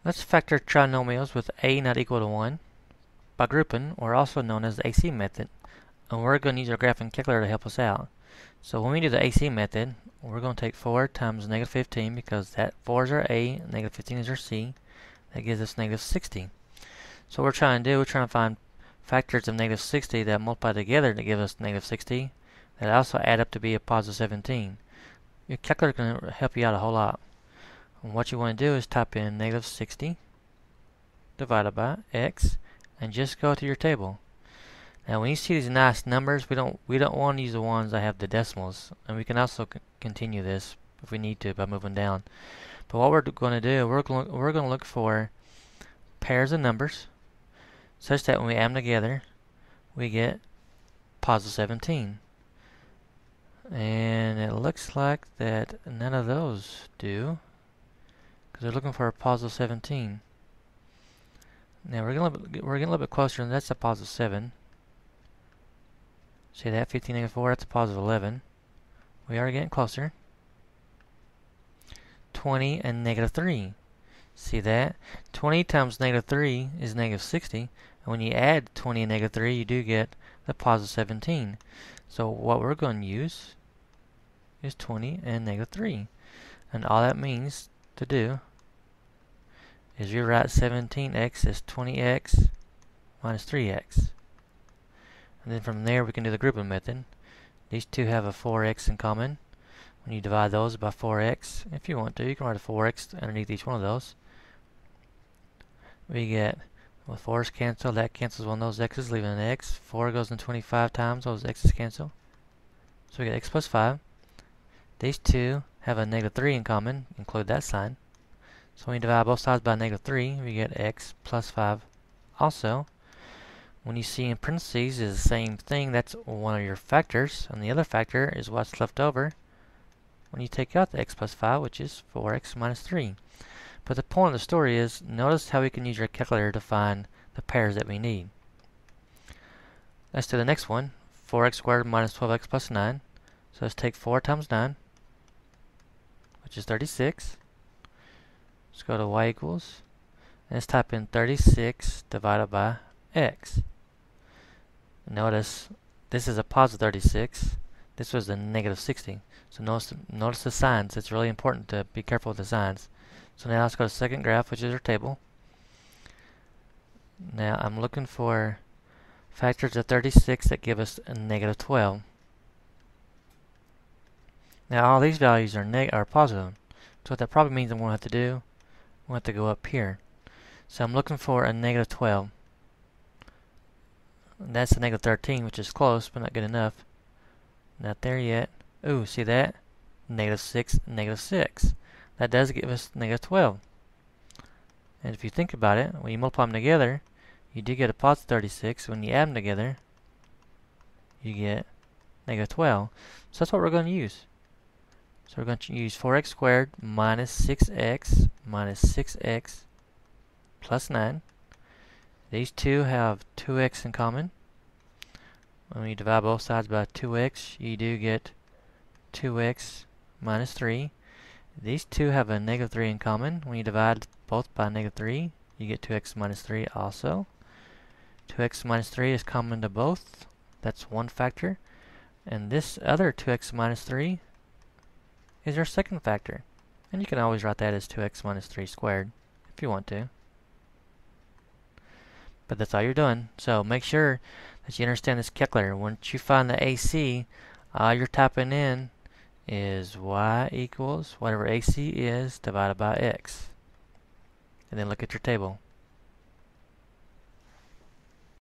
Let's factor trinomials with a not equal to 1 by grouping, or also known as the AC method. And we're going to use our graphing calculator to help us out. So when we do the AC method, we're going to take 4 times negative 15 because that 4 is our A, negative 15 is our C. That gives us negative 60. So what we're trying to do, we're trying to find factors of negative 60 that multiply together to give us negative 60 that also add up to be a positive 17. Your calculator can help you out a whole lot. And what you want to do is type in negative 60 divided by x and just go to your table. Now when you see these nice numbers, we don't want to use the ones that have the decimals, and we can also continue this if we need to by moving down. But what we're going to do, we're going to look for pairs of numbers such that when we add them together, we get positive 17. And it looks like that none of those do, because they're looking for a positive 17. Now we're getting a little bit closer, and that's a positive 7. See that? 15 negative 4, that's a positive 11. We are getting closer. 20 and negative 3. See that? 20 times negative 3 is negative 60. And when you add 20 and negative 3, you do get the positive 17. So what we're going to use is 20 and negative 3. And all that means to do is you write 17x as 20x minus 3x. And then from there we can do the grouping method. These two have a 4x in common. When you divide those by 4x, if you want to, you can write a 4x underneath each one of those. We get, well, 4's cancel, that cancels one of those x's, leaving an x. 4 goes in 25 times, those x's cancel. So we get x plus 5. These two have a negative 3 in common, include that sign. So when you divide both sides by negative 3, we get x plus 5 also. When you see in parentheses is the same thing, that's one of your factors, and the other factor is what's left over when you take out the x plus 5, which is 4x minus 3. But the point of the story is, notice how we can use our calculator to find the pairs that we need. Let's do the next one, 4x squared minus 12x plus 9. So let's take 4 times 9, which is 36. Let's go to y equals, and let's type in 36 divided by x. Notice this is a positive 36. This was a negative 60. So notice the signs. It's really important to be careful with the signs. So now let's go to the second graph, which is our table. Now I'm looking for factors of 36 that give us a negative 12. Now all these values are positive. So what that probably means I'm going to have to do, I'm going to have to go up here. So I'm looking for a negative 12. That's a negative 13, which is close, but not good enough. Not there yet. Ooh, see that? Negative 6, negative 6. That does give us negative 12. And if you think about it, when you multiply them together, you do get a positive 36. When you add them together, you get negative 12. So that's what we're going to use. So we're going to use 4x squared minus 6x plus 9. These two have 2x in common. When we divide both sides by 2x, you do get 2x minus 3. These two have a negative 3 in common. When you divide both by negative 3, you get 2x minus 3 also. 2x minus 3 is common to both. That's one factor. And this other 2x minus 3 is our second factor. And you can always write that as 2x minus 3 squared if you want to. But that's all you're doing. So make sure that you understand this calculator. Once you find the AC, all you're typing in is y equals whatever AC is divided by x. And then look at your table.